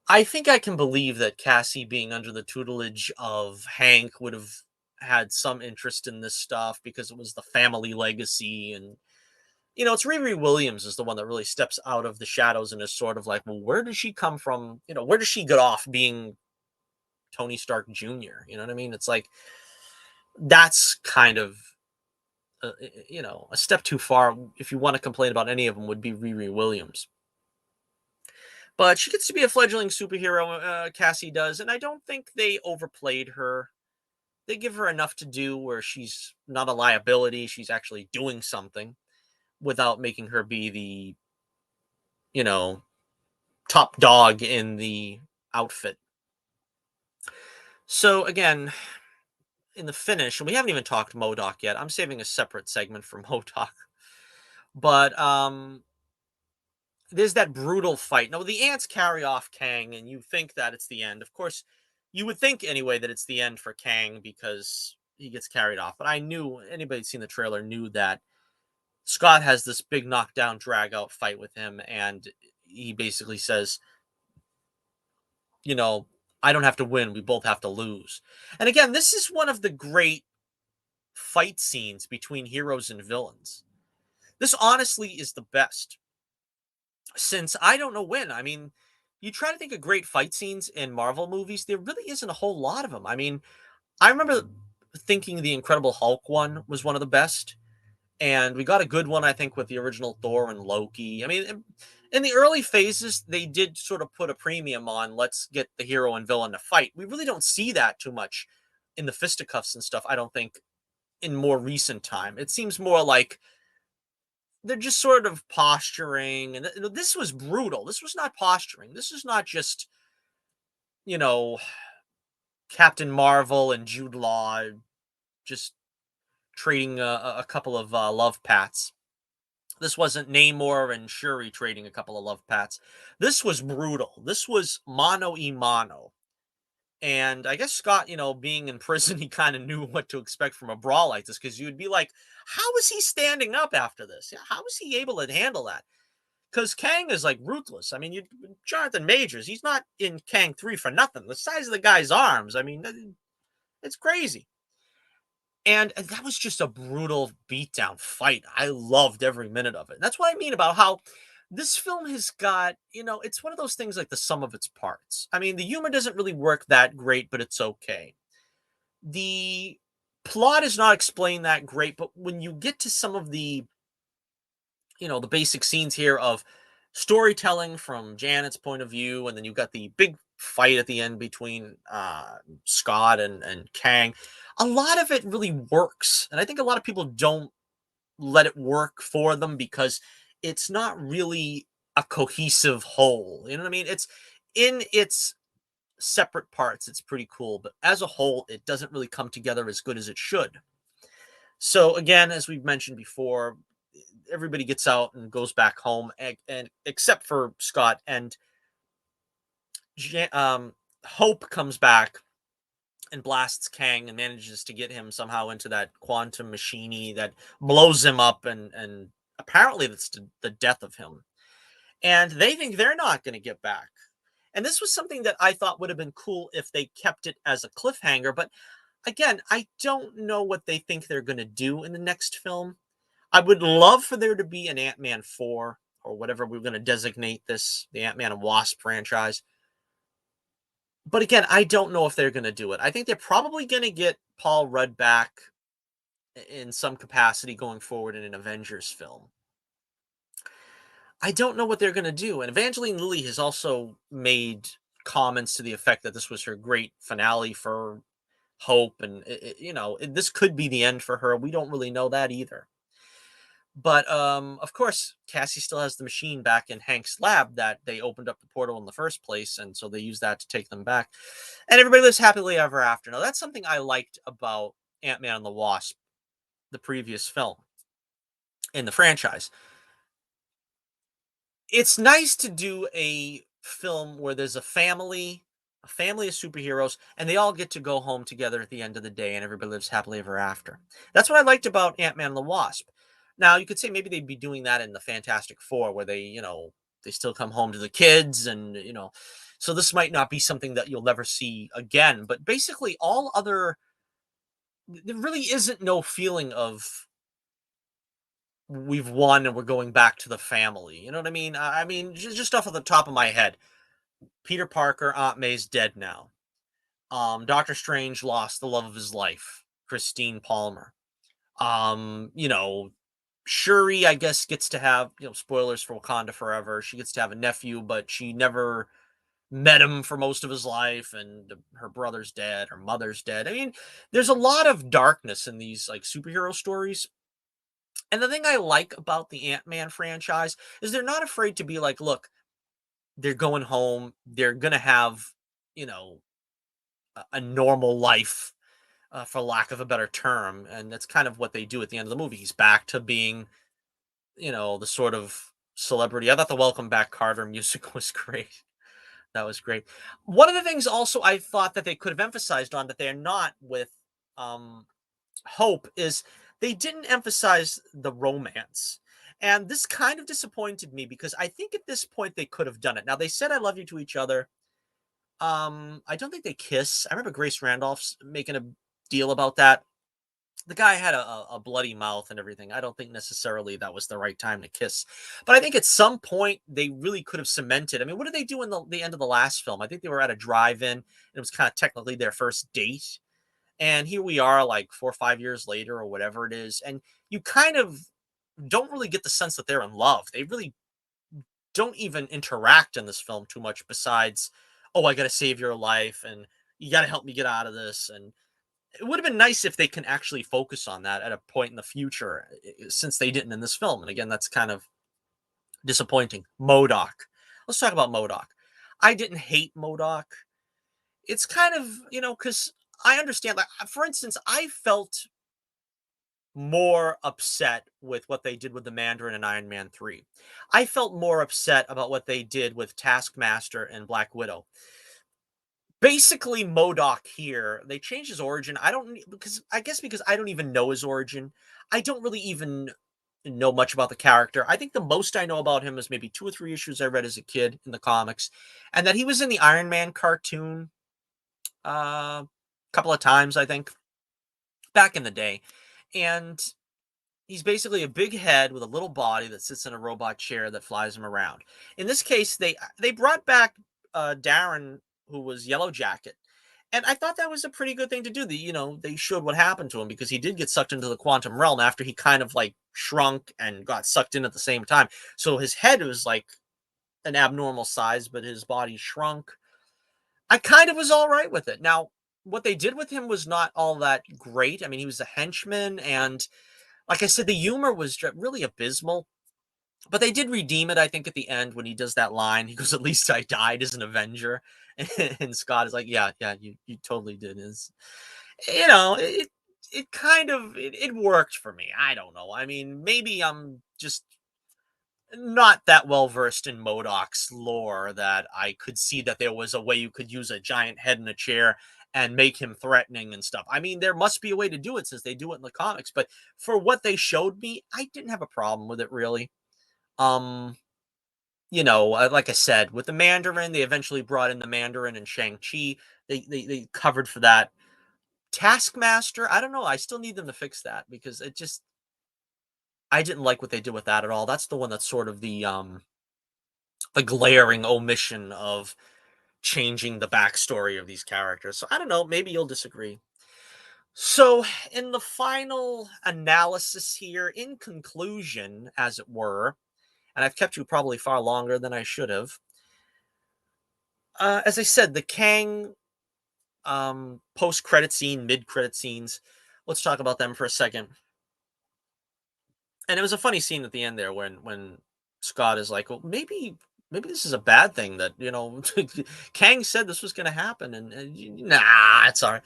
I think I can believe that Cassie being under the tutelage of Hank would have had some interest in this stuff because it was the family legacy and It's Riri Williams is the one that really steps out of the shadows and is sort of like, well, where does she come from? Where does she get off being Tony Stark Jr.? You know what I mean? It's like that's kind of a step too far. If you want to complain about any of them, would be Riri Williams. But she gets to be a fledgling superhero. Cassie does, and I don't think they overplayed her. They give her enough to do where she's not a liability. She's actually doing something without making her be the you know top dog in the outfit. So again, in the finish, and we haven't even talked Modoc yet. I'm saving a separate segment for Modoc. But there's that brutal fight. Now the ants carry off Kang, and you think that it's the end. Of course, you would think anyway that it's the end for Kang because he gets carried off. But I knew anybody who'd seen the trailer knew that Scott has this big knockdown drag out fight with him, and he basically says, you know, I don't have to win, we both have to lose. And again, this is one of the great fight scenes between heroes and villains. This honestly is the best since I don't know when. I mean, you try to think of great fight scenes in Marvel movies, there really isn't a whole lot of them. I mean, I remember thinking the Incredible Hulk one was one of the best, and we got a good one, I think, with the original Thor and Loki. I mean, in the early phases, they did sort of put a premium on let's get the hero and villain to fight. We really don't see that too much in the fisticuffs and stuff, I don't think, in more recent time. It seems more like they're just sort of posturing. And this was brutal. This was not posturing. This is not just, you know, Captain Marvel and Jude Law just trading a couple of love pats. This wasn't Namor and Shuri trading a couple of love pats. This was brutal. This was mano y mano. And I guess Scott, being in prison, he kind of knew what to expect from a brawl like this because you'd be like, how is he standing up after this? Yeah, how is he able to handle that? Because Kang is like ruthless. I mean, Jonathan Majors, he's not in Kang 3 for nothing. The size of the guy's arms, I mean, it's crazy. And that was just a brutal beatdown fight. I loved every minute of it. That's what I mean about how this film has got, it's one of those things like the sum of its parts. I mean, the humor doesn't really work that great, but it's okay. The plot is not explained that great, but when you get to some of the basic scenes here of storytelling from Janet's point of view, and then you've got the big fight at the end between Scott and Kang. A lot of it really works, and I think a lot of people don't let it work for them because it's not really a cohesive whole. You know what I mean? It's in its separate parts, it's pretty cool, but as a whole, it doesn't really come together as good as it should. So again, as we've mentioned before, everybody gets out and goes back home, and except for Scott and Hope comes back and blasts Kang and manages to get him somehow into that quantum machine that blows him up, and apparently that's the death of him. And they think they're not going to get back. And this was something that I thought would have been cool if they kept it as a cliffhanger. But again, I don't know what they think they're going to do in the next film. I would love for there to be an Ant-Man 4 or whatever we're going to designate this, the Ant-Man and Wasp franchise. But again, I don't know if they're going to do it. I think they're probably going to get Paul Rudd back in some capacity going forward in an Avengers film. I don't know what they're going to do. And Evangeline Lilly has also made comments to the effect that this was her great finale for Hope, and this could be the end for her. We don't really know that either. But of course, Cassie still has the machine back in Hank's lab that they opened up the portal in the first place, and so they use that to take them back. And everybody lives happily ever after. Now, that's something I liked about Ant-Man and the Wasp, the previous film in the franchise. It's nice to do a film where there's a family of superheroes, and they all get to go home together at the end of the day, and everybody lives happily ever after. That's what I liked about Ant-Man and the Wasp. Now, you could say maybe they'd be doing that in the Fantastic Four, where they still come home to the kids, and so this might not be something that you'll never see again. But basically, all other there really isn't no feeling of we've won and we're going back to the family. You know what I mean? I mean, just off of the top of my head, Peter Parker, Aunt May's dead now. Doctor Strange lost the love of his life, Christine Palmer. You know, Shuri, I guess, gets to have, spoilers for Wakanda Forever. She gets to have a nephew, but she never met him for most of his life, and her brother's dead, her mother's dead. I mean, there's a lot of darkness in these like superhero stories. And the thing I like about the Ant-Man franchise is they're not afraid to be like, look, they're going home, they're gonna have, you know, a normal life, for lack of a better term, and that's kind of what they do at the end of the movie. He's back to being, the sort of celebrity. I thought the Welcome Back Carter music was great. That was great. One of the things also I thought that they could have emphasized on that they're not with um, Hope is they didn't emphasize the romance. And this kind of disappointed me because I think at this point they could have done it. Now they said I love you to each other. I don't think they kiss. I remember Grace Randolph's making a deal about that. The guy had a bloody mouth and everything. I don't think necessarily that was the right time to kiss. But I think at some point they really could have cemented. I mean, what did they do in the end of the last film? I think they were at a drive-in and it was kind of technically their first date. And here we are like 4 or 5 years later or whatever it is. And you kind of don't really get the sense that they're in love. They really don't even interact in this film too much besides, oh, I got to save your life and you got to help me get out of this. And it would have been nice if they can actually focus on that at a point in the future, since they didn't in this film. And again, that's kind of disappointing. Modoc. Let's talk about Modoc. I didn't hate Modoc. It's kind of, because I understand. Like, for instance, I felt more upset with what they did with the Mandarin in Iron Man 3. I felt more upset about what they did with Taskmaster and Black Widow. Basically, Modoc here, they changed his origin. I don't because I guess because I don't even know his origin. I don't really even know much about the character. I think the most I know about him is maybe 2 or 3 issues I read as a kid in the comics, and that he was in the Iron Man cartoon a couple of times, I think, back in the day. And he's basically a big head with a little body that sits in a robot chair that flies him around. In this case, they brought back Darren, who was Yellow Jacket, and I thought that was a pretty good thing to do. They showed what happened to him because he did get sucked into the quantum realm after he kind of like shrunk and got sucked in at the same time. So his head was like an abnormal size, but his body shrunk. I kind of was all right with it. Now, what they did with him was not all that great. I mean, he was a henchman, and like I said, the humor was really abysmal. But they did redeem it, I think, at the end when he does that line. He goes, "At least I died as an Avenger," and Scott is like, "Yeah, yeah, you totally did." Is it kind of it worked for me. I don't know. I mean, maybe I'm just not that well versed in Modoc's lore that I could see that there was a way you could use a giant head in a chair and make him threatening and stuff. I mean, there must be a way to do it since they do it in the comics. But for what they showed me, I didn't have a problem with it really. Um, like I said, with the Mandarin, they eventually brought in the Mandarin and Shang-Chi. They covered for that. Taskmaster, I don't know. I still need them to fix that because I didn't like what they did with that at all. That's the one that's sort of the glaring omission of changing the backstory of these characters. So I don't know. Maybe you'll disagree. So, in the final analysis here, in conclusion, as it were, and I've kept you probably far longer than I should have. As I said, the Kang post-credit scene, mid-credit scenes. Let's talk about them for a second. And it was a funny scene at the end there when Scott is like, "Well, maybe this is a bad thing that Kang said this was going to happen, and nah, it's all right."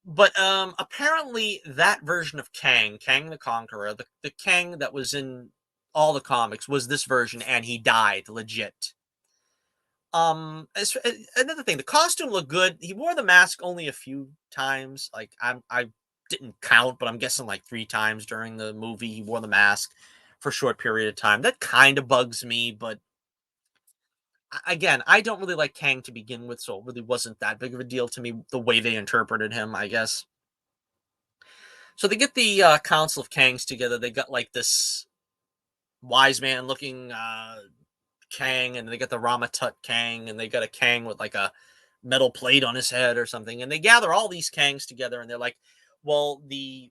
But apparently that version of Kang the Conqueror, the Kang that was in all the comics was this version, and he died legit. Another thing, the costume looked good. He wore the mask only a few times. Like I didn't count, but I'm guessing like 3 times during the movie he wore the mask for a short period of time. That kind of bugs me, but again, I don't really like Kang to begin with, so it really wasn't that big of a deal to me the way they interpreted him, I guess. So they get the Council of Kangs together. They got like this. wise man looking Kang, and they got the Ramatut Kang, and they got a Kang with like a metal plate on his head or something. And they gather all these Kangs together, and they're like, "Well, the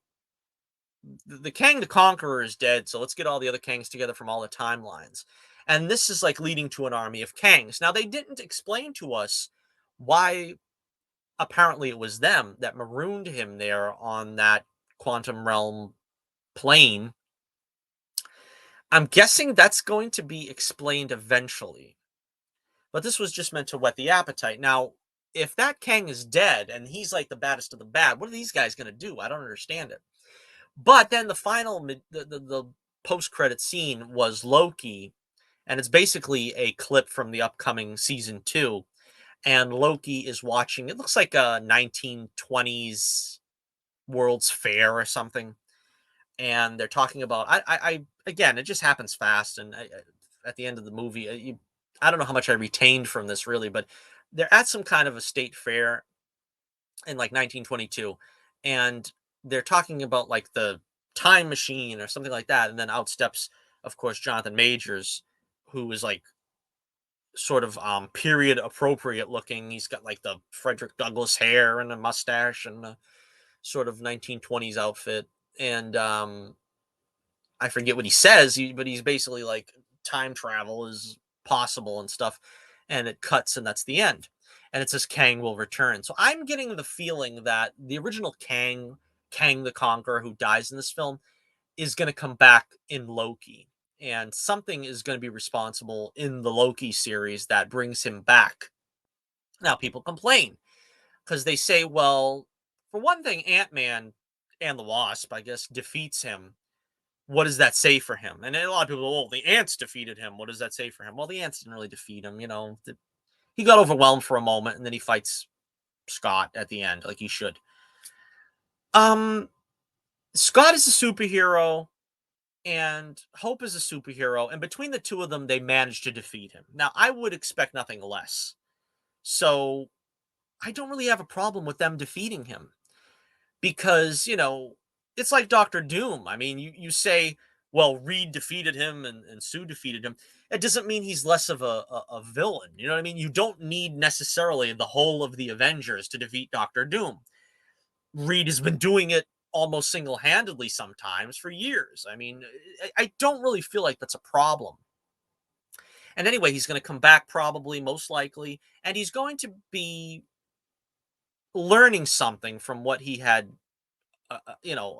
Kang the Conqueror is dead, so let's get all the other Kangs together from all the timelines." And this is like leading to an army of Kangs. Now they didn't explain to us why apparently it was them that marooned him there on that quantum realm plane. I'm guessing that's going to be explained eventually. But this was just meant to whet the appetite. Now, if that Kang is dead and he's like the baddest of the bad, what are these guys going to do? I don't understand it. But then the final, the post credit scene was Loki, and it's basically a clip from the upcoming season two. And Loki is watching. It looks like a 1920s World's Fair or something, and they're talking about. I again, it just happens fast, and at the end of the movie, I don't know how much I retained from this really, but they're at some kind of a state fair in like 1922, and they're talking about like the time machine or something like that, and then out steps, of course, Jonathan Majors, who is like sort of period appropriate looking. He's got like the Frederick Douglass hair and a mustache and a sort of 1920s outfit, and I forget what he says, but he's basically like time travel is possible and stuff, and it cuts, and that's the end. And it says Kang will return. So I'm getting the feeling that the original Kang, Kang the Conqueror, who dies in this film, is going to come back in Loki, and something is going to be responsible in the Loki series that brings him back. Now people complain because they say, well, for one thing, Ant Man and the Wasp, I guess, defeats him. What does that say for him? And then a lot of people, oh, the ants defeated him. What does that say for him? Well, the ants didn't really defeat him. He got overwhelmed for a moment, and then he fights Scott at the end, like he should. Um, Scott is a superhero, and Hope is a superhero, and between the two of them, they managed to defeat him. Now, I would expect nothing less. So I don't really have a problem with them defeating him. Because it's like Doctor Doom. I mean, you say, well, Reed defeated him and Sue defeated him. It doesn't mean he's less of a villain. You know what I mean? You don't need necessarily the whole of the Avengers to defeat Doctor Doom. Reed has been doing it almost single-handedly sometimes for years. I mean, I don't really feel like that's a problem. And anyway, he's going to come back probably, most likely, and he's going to be learning something from what he had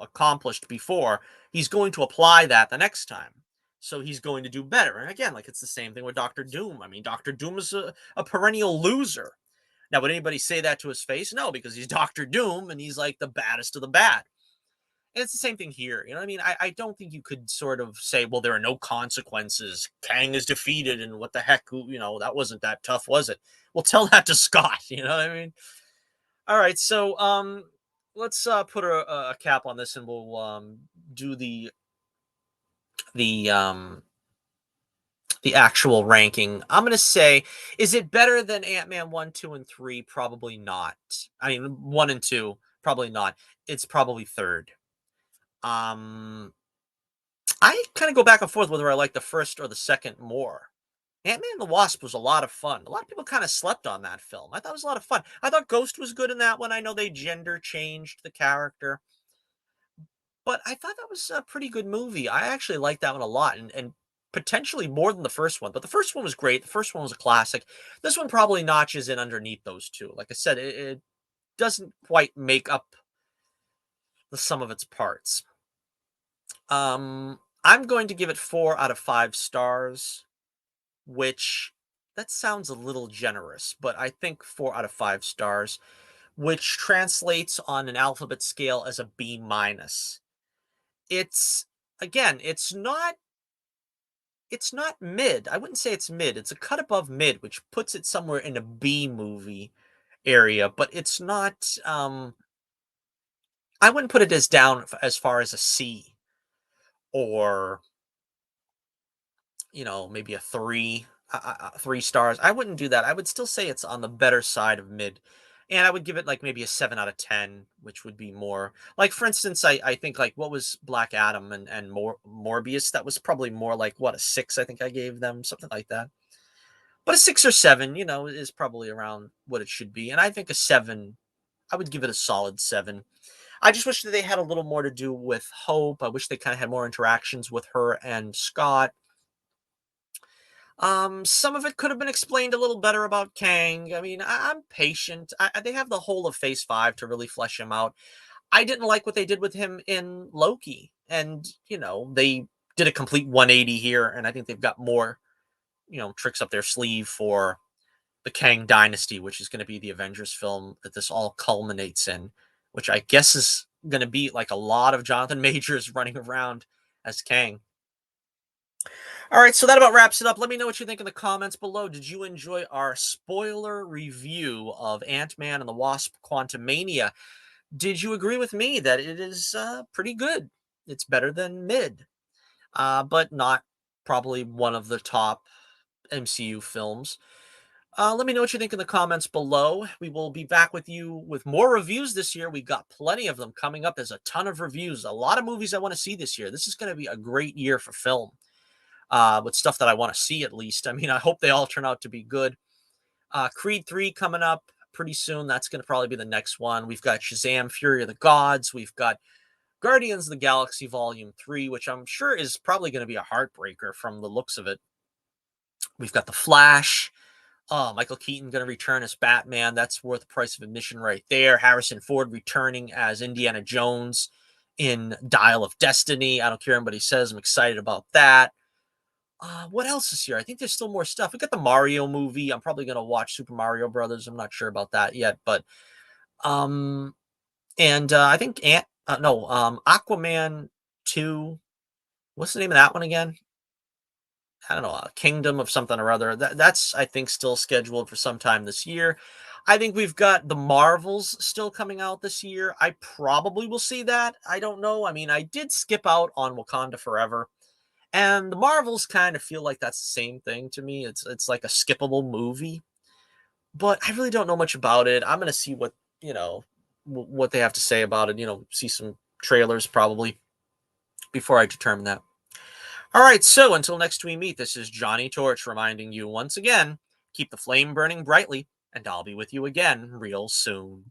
accomplished before. He's going to apply that the next time. So he's going to do better. And again, like it's the same thing with Doctor Doom. I mean, Doctor Doom is a perennial loser. Now, would anybody say that to his face? No, because he's Doctor Doom and he's like the baddest of the bad. And it's the same thing here. You know what I mean? I don't think you could sort of say, well, there are no consequences. Kang is defeated, and what the heck, that wasn't that tough, was it? Well, tell that to Scott. You know what I mean? All right, so let's put a cap on this, and we'll do the um, the actual ranking. I'm gonna say, is it better than Ant-Man 1, 2, and 3? Probably not. I mean, 1 and 2, probably not. It's probably third. Um, I kind of go back and forth whether I like the first or the second more. Ant-Man the Wasp was a lot of fun. A lot of people kind of slept on that film. I thought it was a lot of fun. I thought Ghost was good in that one. I know they gender changed the character, but I thought that was a pretty good movie. I actually liked that one a lot, and potentially more than the first one. But the first one was great. The first one was a classic. This one probably notches in underneath those two. Like I said, it doesn't quite make up the sum of its parts. I'm going to give it 4 out of 5 stars, which that sounds a little generous, but I think 4 out of 5 stars, which translates on an alphabet scale as a B minus. It's again, it's not mid. I wouldn't say it's mid. It's a cut above mid, which puts it somewhere in a B movie area, but it's not I wouldn't put it as down as far as a C, or maybe a 3 3 stars. I wouldn't do that. I would still say it's on the better side of mid. And I would give it like maybe a 7 out of 10, which would be more like, for instance, I think like what was Black Adam and Morbius? That was probably more like what, a 6, I think I gave them, something like that. But a 6 or 7, is probably around what it should be. And I think a 7, I would give it a solid 7. I just wish that they had a little more to do with Hope. I wish they kind of had more interactions with her and Scott. Some of it could have been explained a little better about Kang. I mean, I'm patient. They have the whole of Phase 5 to really flesh him out. I didn't like what they did with him in Loki. And, they did a complete 180 here. And I think they've got more, tricks up their sleeve for the Kang Dynasty, which is going to be the Avengers film that this all culminates in, which I guess is going to be like a lot of Jonathan Majors running around as Kang. All right, so that about wraps it up. Let me know what you think in the comments below. Did you enjoy our spoiler review of Ant-Man and the Wasp: Quantumania? Did you agree with me that it is pretty good? It's better than mid, but not probably one of the top MCU films. Let me know what you think in the comments below. We will be back with you with more reviews this year. We got plenty of them coming up. There's a ton of reviews, a lot of movies I want to see this year. This is going to be a great year for film, with stuff that I want to see at least. I mean, I hope they all turn out to be good. Creed 3 coming up pretty soon. That's going to probably be the next one. We've got Shazam! Fury of the Gods. We've got Guardians of the Galaxy Volume 3, which I'm sure is probably going to be a heartbreaker from the looks of it. We've got The Flash. Oh, Michael Keaton going to return as Batman. That's worth the price of admission right there. Harrison Ford returning as Indiana Jones in Dial of Destiny. I don't care what anybody says. I'm excited about that. What else is here? I think there's still more stuff. We got the Mario movie. I'm probably going to watch Super Mario Brothers. I'm not sure about that yet, but um, and I think Aquaman 2. What's the name of that one again? I don't know, a Kingdom of something or other. That's, I think, still scheduled for sometime this year. I think we've got the Marvels still coming out this year. I probably will see that. I don't know. I mean, I did skip out on Wakanda Forever, and the Marvels kind of feel like that's the same thing to me. It's like a skippable movie, but I really don't know much about it. I'm gonna see what what they have to say about it. See some trailers probably before I determine that. All right, so until next we meet, this is Johnnie Torch reminding you once again, keep the flame burning brightly, and I'll be with you again real soon.